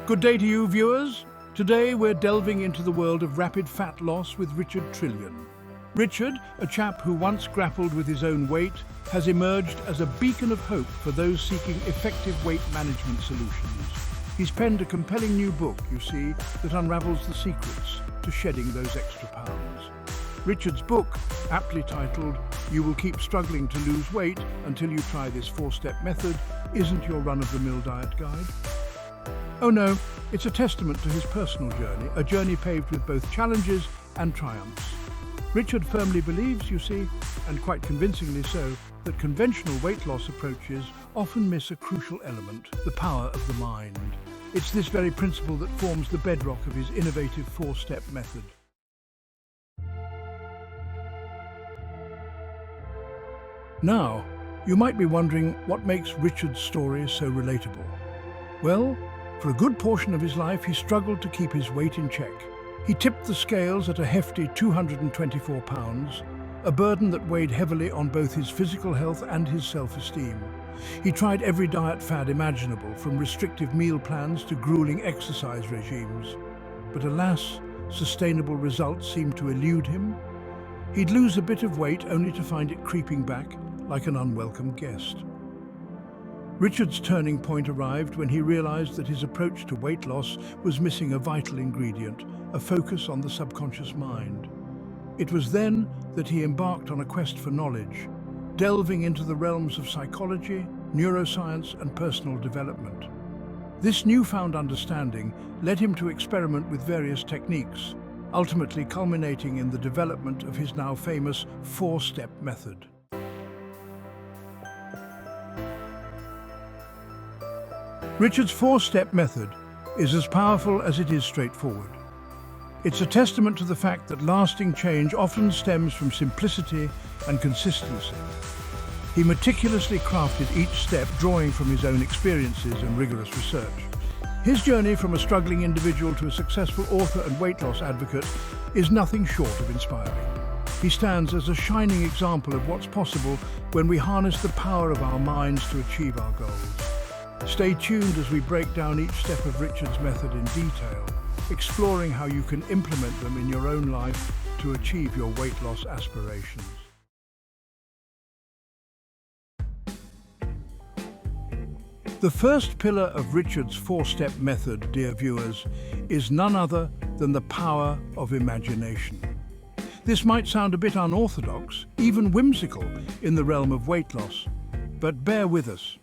Good day to you, viewers. Today we're delving into the world of rapid fat loss with Richard Trillion. Richard, a chap who once grappled with his own weight, has emerged as a beacon of hope for those seeking effective weight management solutions. He's penned a compelling new book, you see, that unravels the secrets to shedding those extra pounds. Richard's book, aptly titled, "You Will Keep Struggling to Lose Weight Until You Try This 4-Step Method," isn't your run-of-the-mill diet guide. Oh no, it's a testament to his personal journey, a journey paved with both challenges and triumphs. Richard firmly believes, you see, and quite convincingly so, that conventional weight loss approaches often miss a crucial element, the power of the mind. It's this very principle that forms the bedrock of his innovative 4-step method. Now, you might be wondering what makes Richard's story so relatable. Well, for a good portion of his life, he struggled to keep his weight in check. He tipped the scales at a hefty 224 pounds, a burden that weighed heavily on both his physical health and his self-esteem. He tried every diet fad imaginable, from restrictive meal plans to grueling exercise regimes. But alas, sustainable results seemed to elude him. He'd lose a bit of weight only to find it creeping back like an unwelcome guest. Richard's turning point arrived when he realized that his approach to weight loss was missing a vital ingredient, a focus on the subconscious mind. It was then that he embarked on a quest for knowledge, delving into the realms of psychology, neuroscience, and personal development. This newfound understanding led him to experiment with various techniques, ultimately culminating in the development of his now famous 4-step method. Richard's 4-step method is as powerful as it is straightforward. It's a testament to the fact that lasting change often stems from simplicity and consistency. He meticulously crafted each step, drawing from his own experiences and rigorous research. His journey from a struggling individual to a successful author and weight loss advocate is nothing short of inspiring. He stands as a shining example of what's possible when we harness the power of our minds to achieve our goals. Stay tuned as we break down each step of Richard's method in detail, exploring how you can implement them in your own life to achieve your weight loss aspirations. The first pillar of Richard's 4-step method, dear viewers, is none other than the power of imagination. This might sound a bit unorthodox, even whimsical, in the realm of weight loss, but bear with us.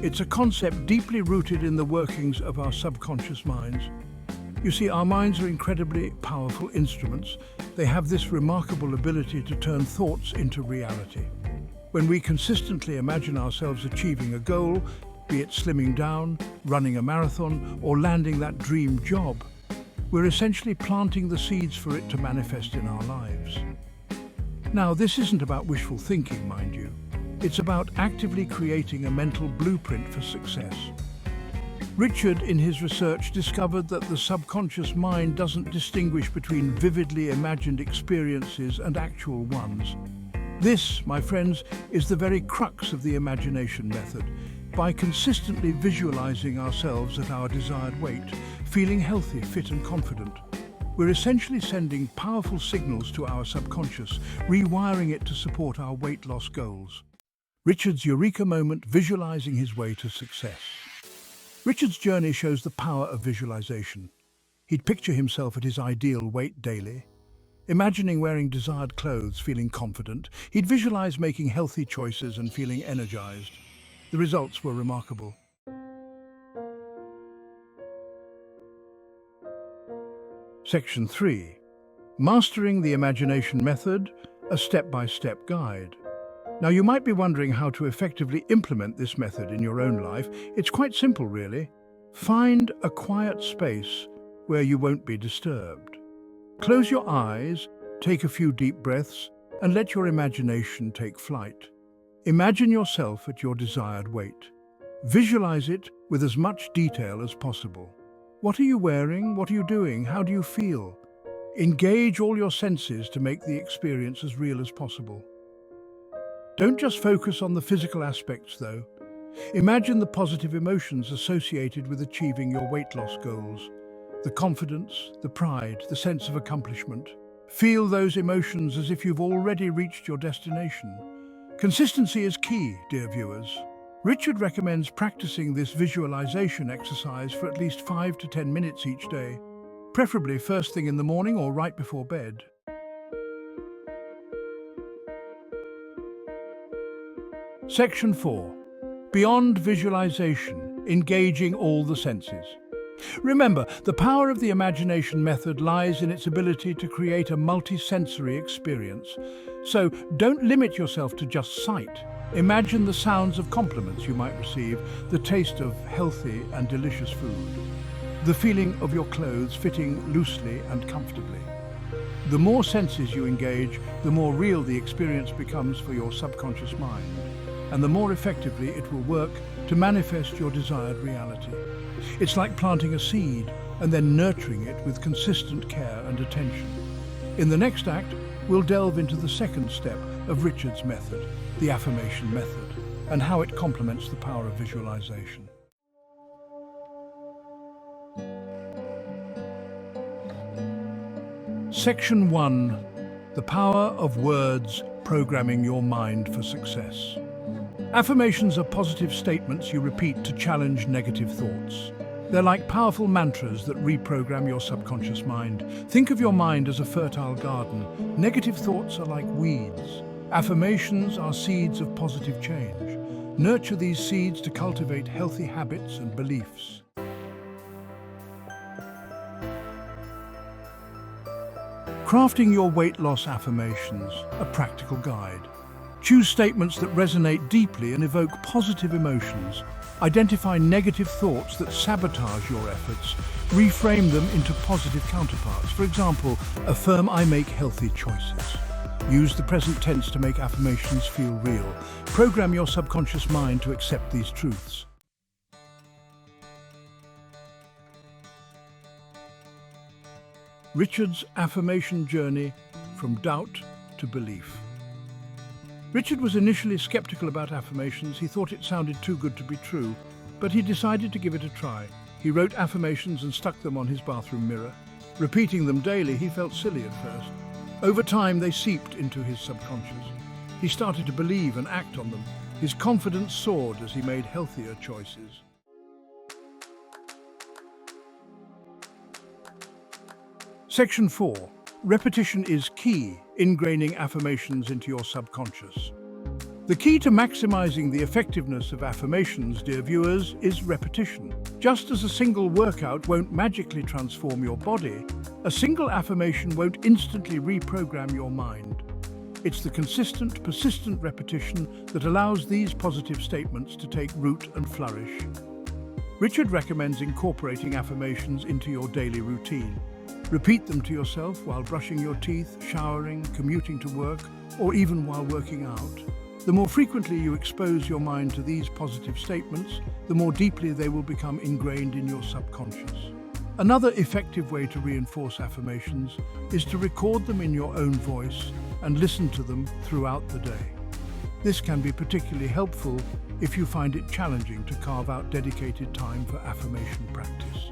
It's a concept deeply rooted in the workings of our subconscious minds. You see, our minds are incredibly powerful instruments. They have this remarkable ability to turn thoughts into reality. When we consistently imagine ourselves achieving a goal, be it slimming down, running a marathon, or landing that dream job, we're essentially planting the seeds for it to manifest in our lives. Now, this isn't about wishful thinking, mind you. It's about actively creating a mental blueprint for success. Richard, in his research, discovered that the subconscious mind doesn't distinguish between vividly imagined experiences and actual ones. This, my friends, is the very crux of the imagination method. By consistently visualizing ourselves at our desired weight, feeling healthy, fit and confident, we're essentially sending powerful signals to our subconscious, rewiring it to support our weight loss goals. Richard's eureka moment, visualizing his way to success. Richard's journey shows the power of visualization. He'd picture himself at his ideal weight daily. Imagining wearing desired clothes, feeling confident, he'd visualize making healthy choices and feeling energized. The results were remarkable. Section 3. Mastering the Imagination Method, a step-by-step guide. Now, you might be wondering how to effectively implement this method in your own life. It's quite simple, really. Find a quiet space where you won't be disturbed. Close your eyes, take a few deep breaths, and let your imagination take flight. Imagine yourself at your desired weight. Visualize it with as much detail as possible. What are you wearing? What are you doing? How do you feel? Engage all your senses to make the experience as real as possible. Don't just focus on the physical aspects, though. Imagine the positive emotions associated with achieving your weight loss goals. The confidence, the pride, the sense of accomplishment. Feel those emotions as if you've already reached your destination. Consistency is key, dear viewers. Richard recommends practicing this visualization exercise for at least 5 to 10 minutes each day, preferably first thing in the morning or right before bed. Section 4. Beyond visualization, engaging all the senses. Remember, the power of the imagination method lies in its ability to create a multi-sensory experience. So don't limit yourself to just sight. Imagine the sounds of compliments you might receive, the taste of healthy and delicious food, the feeling of your clothes fitting loosely and comfortably. The more senses you engage, the more real the experience becomes for your subconscious mind, and the more effectively it will work to manifest your desired reality. It's like planting a seed and then nurturing it with consistent care and attention. In the next act, we'll delve into the second step of Richard's method, the affirmation method, and how it complements the power of visualization. Section 1. The power of words programming your mind for success. Affirmations are positive statements you repeat to challenge negative thoughts. They're like powerful mantras that reprogram your subconscious mind. Think of your mind as a fertile garden. Negative thoughts are like weeds. Affirmations are seeds of positive change. Nurture these seeds to cultivate healthy habits and beliefs. Crafting your weight loss affirmations, a practical guide. Choose statements that resonate deeply and evoke positive emotions. Identify negative thoughts that sabotage your efforts. Reframe them into positive counterparts. For example, affirm, "I make healthy choices." Use the present tense to make affirmations feel real. Program your subconscious mind to accept these truths. Richard's affirmation journey from doubt to belief. Richard was initially skeptical about affirmations. He thought it sounded too good to be true, but he decided to give it a try. He wrote affirmations and stuck them on his bathroom mirror. Repeating them daily, he felt silly at first. Over time, they seeped into his subconscious. He started to believe and act on them. His confidence soared as he made healthier choices. Section 4. Repetition is key, ingraining affirmations into your subconscious. The key to maximizing the effectiveness of affirmations, dear viewers, is repetition. Just as a single workout won't magically transform your body, a single affirmation won't instantly reprogram your mind. It's the consistent, persistent repetition that allows these positive statements to take root and flourish. Richard recommends incorporating affirmations into your daily routine. Repeat them to yourself while brushing your teeth, showering, commuting to work, or even while working out. The more frequently you expose your mind to these positive statements, the more deeply they will become ingrained in your subconscious. Another effective way to reinforce affirmations is to record them in your own voice and listen to them throughout the day. This can be particularly helpful if you find it challenging to carve out dedicated time for affirmation practice.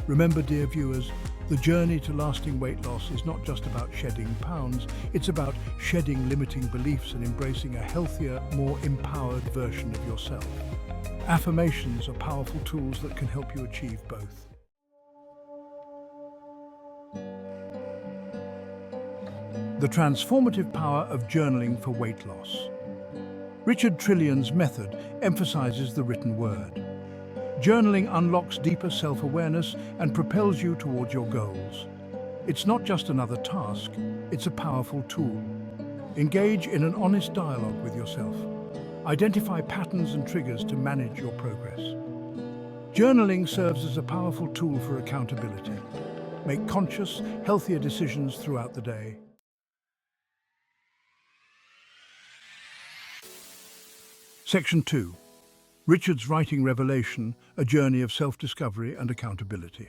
Remember, dear viewers, the journey to lasting weight loss is not just about shedding pounds, it's about shedding limiting beliefs and embracing a healthier, more empowered version of yourself. Affirmations are powerful tools that can help you achieve both. The transformative power of journaling for weight loss. Richard Trillion's method emphasizes the written word. Journaling unlocks deeper self-awareness and propels you towards your goals. It's not just another task, it's a powerful tool. Engage in an honest dialogue with yourself. Identify patterns and triggers to manage your progress. Journaling serves as a powerful tool for accountability. Make conscious, healthier decisions throughout the day. Section 2. Richard's writing revelation, a journey of self-discovery and accountability.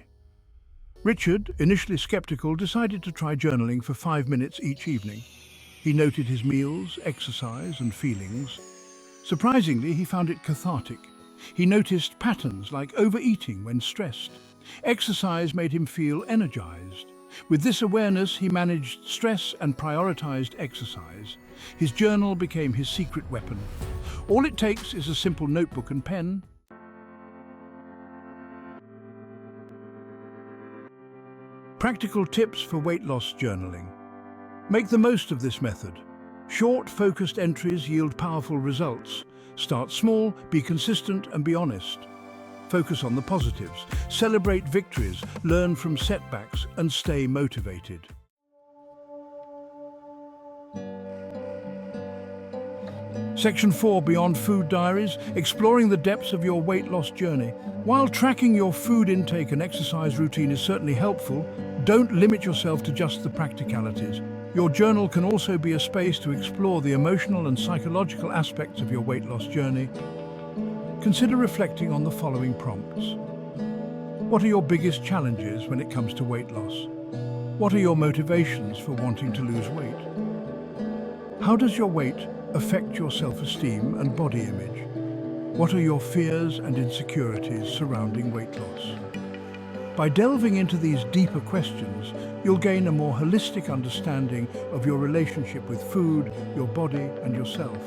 Richard, initially skeptical, decided to try journaling for 5 minutes each evening. He noted his meals, exercise, and feelings. Surprisingly, he found it cathartic. He noticed patterns like overeating when stressed. Exercise made him feel energized. With this awareness, he managed stress and prioritized exercise. His journal became his secret weapon. All it takes is a simple notebook and pen. Practical tips for weight loss journaling. Make the most of this method. Short, focused entries yield powerful results. Start small, be consistent, and be honest. Focus on the positives. Celebrate victories, learn from setbacks, and stay motivated. Section 4, Beyond Food Diaries, exploring the depths of your weight loss journey. While tracking your food intake and exercise routine is certainly helpful, don't limit yourself to just the practicalities. Your journal can also be a space to explore the emotional and psychological aspects of your weight loss journey. Consider reflecting on the following prompts. What are your biggest challenges when it comes to weight loss? What are your motivations for wanting to lose weight? How does your weight affect your self-esteem and body image? What are your fears and insecurities surrounding weight loss? By delving into these deeper questions, you'll gain a more holistic understanding of your relationship with food, your body, and yourself.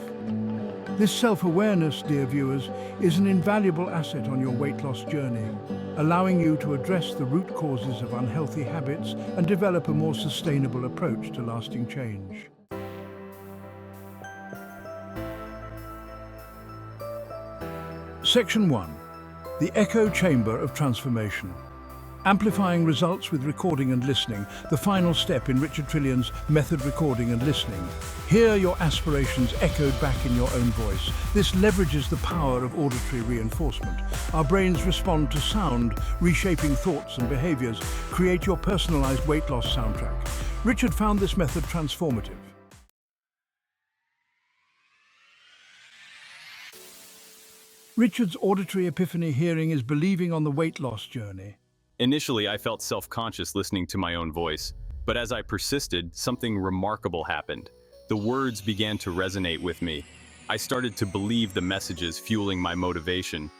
This self-awareness, dear viewers, is an invaluable asset on your weight loss journey, allowing you to address the root causes of unhealthy habits and develop a more sustainable approach to lasting change. Section 1. The Echo Chamber of Transformation. Amplifying results with recording and listening, the final step in Richard Trillian's method recording and listening. Hear your aspirations echoed back in your own voice. This leverages the power of auditory reinforcement. Our brains respond to sound, reshaping thoughts and behaviors. Create your personalized weight loss soundtrack. Richard found this method transformative. Richard's auditory epiphany hearing is believing on the weight loss journey. Initially, I felt self-conscious listening to my own voice, but as I persisted, something remarkable happened. The words began to resonate with me. I started to believe the messages fueling my motivation.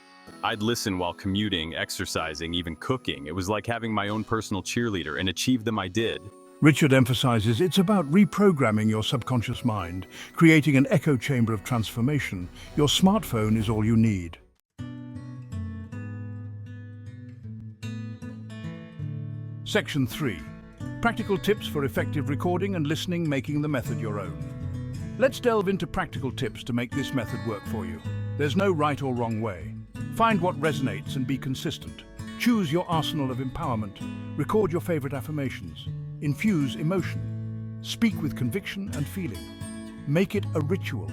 I'd listen while commuting, exercising, even cooking. It was like having my own personal cheerleader, and achieve them I did. Richard emphasizes it's about reprogramming your subconscious mind, creating an echo chamber of transformation. Your smartphone is all you need. Section 3. Practical tips for effective recording and listening, making the method your own. Let's delve into practical tips to make this method work for you. There's no right or wrong way. Find what resonates and be consistent. Choose your arsenal of empowerment. Record your favorite affirmations. Infuse emotion. Speak with conviction and feeling. Make it a ritual.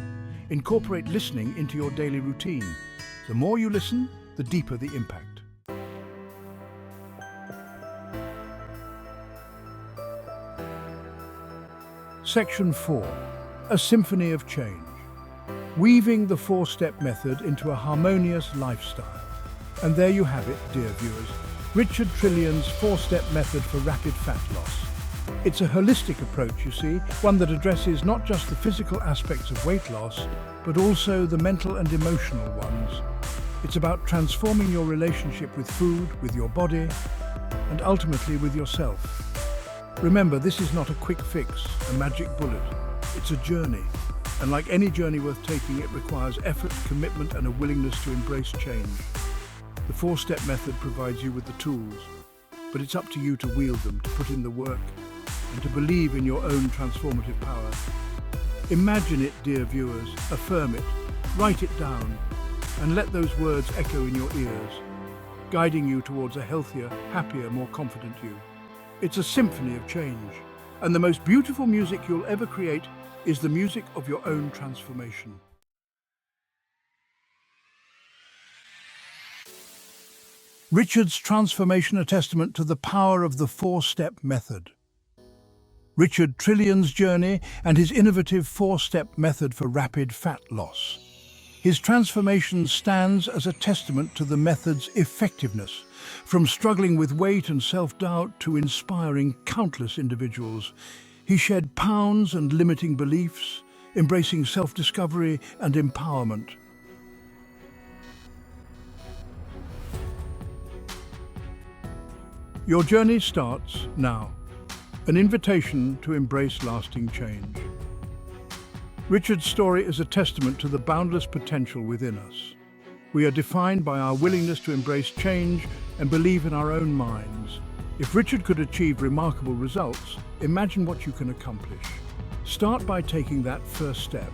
Incorporate listening into your daily routine. The more you listen, the deeper the impact. Section 4. A Symphony of Change. Weaving the four-step method into a harmonious lifestyle. And there you have it, dear viewers. Richard Trillian's four-step method for rapid fat loss. It's a holistic approach, you see, one that addresses not just the physical aspects of weight loss, but also the mental and emotional ones. It's about transforming your relationship with food, with your body, and ultimately with yourself. Remember, this is not a quick fix, a magic bullet. It's a journey. And like any journey worth taking, it requires effort, commitment, and a willingness to embrace change. The four-step method provides you with the tools, but it's up to you to wield them, to put in the work, and to believe in your own transformative power. Imagine it, dear viewers, affirm it, write it down, and let those words echo in your ears, guiding you towards a healthier, happier, more confident you. It's a symphony of change, and the most beautiful music you'll ever create is the music of your own transformation. Richard's transformation, a testament to the power of the four-step method. Richard Trillian's journey and his innovative four-step method for rapid fat loss. His transformation stands as a testament to the method's effectiveness, from struggling with weight and self-doubt to inspiring countless individuals. He shed pounds and limiting beliefs, embracing self-discovery and empowerment. Your journey starts now. An invitation to embrace lasting change. Richard's story is a testament to the boundless potential within us. We are defined by our willingness to embrace change and believe in our own minds. If Richard could achieve remarkable results, imagine what you can accomplish. Start by taking that first step.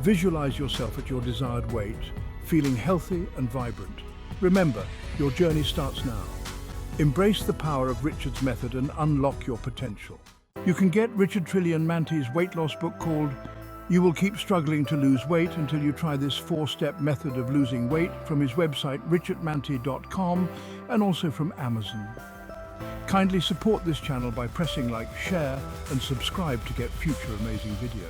Visualize yourself at your desired weight, feeling healthy and vibrant. Remember, your journey starts now. Embrace the power of Richard's method and unlock your potential. You can get Richard Mante's weight loss book called You Will Keep Struggling to Lose Weight Until You Try This 4-Step Method of Losing Weight from his website richardmante.com and also from Amazon. Kindly support this channel by pressing like, share and subscribe to get future amazing videos.